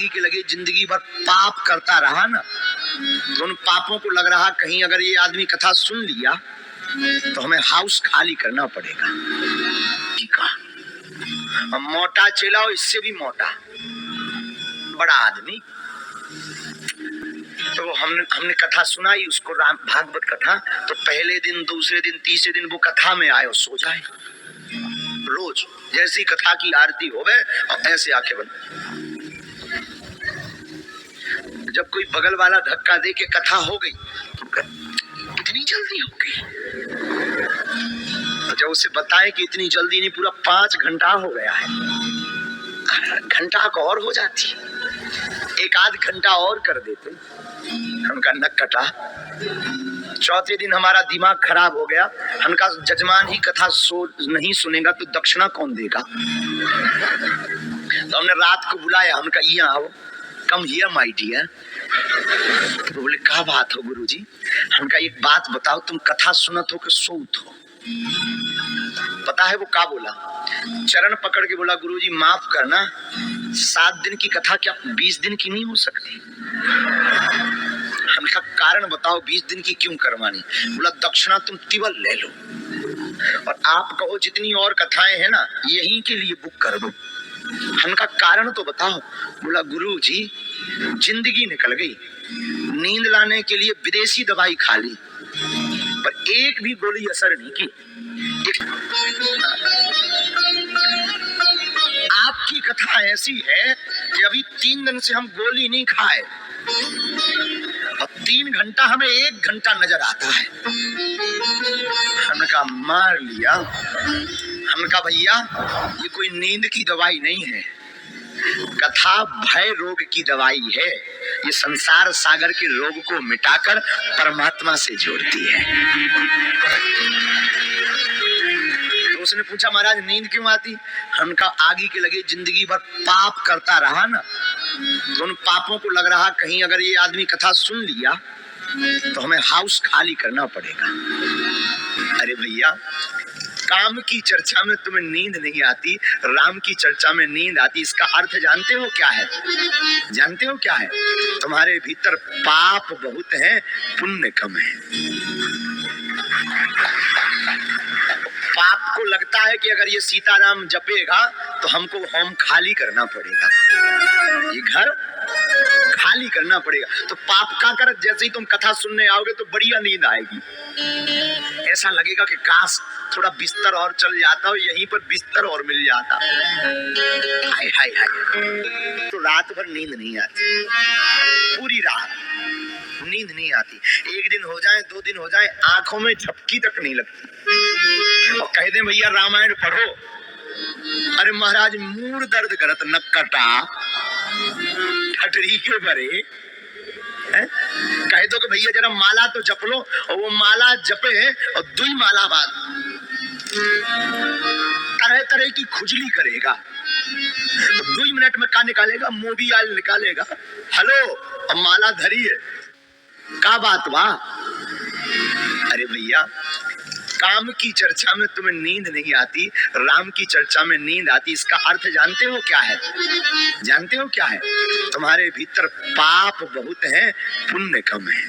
आगे के लगे जिंदगी भर पाप करता रहा ना, तो उन पापों को लग रहा कहीं अगर ये आदमी कथा सुन लिया तो हमें हाउस खाली करना पड़ेगा। ठीक है, मोटा चेला हो, इससे भी मोटा बड़ा आदमी, तो हमने कथा सुनाई उसको, राम भागवत कथा। तो पहले दिन, दूसरे दिन, तीसरे दिन वो कथा में आए और सो जाए। रोज जैसी कथा की आरती होवे और ऐसे आंखें बंद। जब कोई बगल वाला धक्का दे के कथा हो गई तो इतनी जल्दी हो गई, तो जब उसे बताए कि इतनी जल्दी नहीं, पूरा 5 घंटा हो गया है, घंटा को और हो जाती, 1 आध घंटा और कर देते। उनका नक कटा। चौथे दिन हमारा दिमाग खराब हो गया, उनका जजमान ही कथा नहीं सुनेगा तो दक्षिणा कौन देगा। तो हमने रात को बुलाया, उनका यहाँ आओ, कम हियर माय डियर। तो बोले क्या बात हो गुरुजी? उनका एक बात बताओ, तुम कथा सुनत हो कि सोत हो? पता है वो क्या बोला? चरण पकड़ के बोला, गुरुजी माफ करना, 7 दिन की कथा क्या 20 दिन की नहीं हो सकती? हमका कारण बताओ, 20 दिन की क्यों करवानी? बोला दक्षिणा तुम तिवल ले लो और आप कहो जितनी और कथाएं हैं ना यहीं के लिए बुक कर दो। हमका कारण तो बताओ। बोला गुरुजी जिंदगी निकल गई, नींद लाने के लिए विदेशी दवाई खा ली पर एक भी गोली असर नहीं की। आपकी कथा ऐसी है कि अभी 3 दिन से हम गोली नहीं खाए और 3 घंटा हमें 1 घंटा नजर आता है। हमने कहा मार लिया। हमने कहा भैया ये कोई नींद की दवाई नहीं है, कथा भय रोग की दवाई है। ये संसार सागर के रोग को मिटाकर परमात्मा से जोड़ती है। तो उसने पूछा महाराज नींद क्यों आती? हमका आगे के लगे जिंदगी भर पाप करता रहा ना, तो उन पापों को लग रहा कहीं अगर ये आदमी कथा सुन लिया तो हमें हाउस खाली करना पड़ेगा। अरे भैया काम की चर्चा में तुम्हें नींद नहीं आती, राम की चर्चा में नींद आती। इसका अर्थ जानते हो क्या है? जानते हो क्या है? तुम्हारे भीतर पाप बहुत है, पुण्य कम है। पाप को लगता है कि अगर ये सीताराम जपेगा तो हमको होम खाली करना पड़ेगा, ये घर खाली करना पड़ेगा। तो पाप का कर जैसे ही तुम कथा सुनने आओगे तो बढ़िया नींद आएगी, ऐसा लगेगा कि काश थोड़ा बिस्तर और चल जाता हो, यहीं पर बिस्तर और मिल जाता। हाय हाय हाय। तो रात भर नींद नहीं आती, पूरी रात नींद नहीं आती। 1 दिन हो जाए, 2 दिन हो जाए, आंखों में झपकी तक नहीं लगती। और कह दे भैया रामायण पढ़ो, अरे महाराज मूड दर्द करत नक्कटा ठटरी के भरे। कह दो कि भैया जरा माला तो जप लो, और वो माला जपे और 2 माला बाद तरह तरह की खुजली करेगा। तो 2 मिनट में का निकालेगा? मोबियाल निकालेगा। हेलो अब माला धरी है, क्या बात वाह? अरे भैया काम की चर्चा में तुम्हें नींद नहीं आती, राम की चर्चा में नींद आती। इसका अर्थ जानते हो क्या है? जानते हो क्या है? तुम्हारे भीतर पाप बहुत है, पुण्य कम है।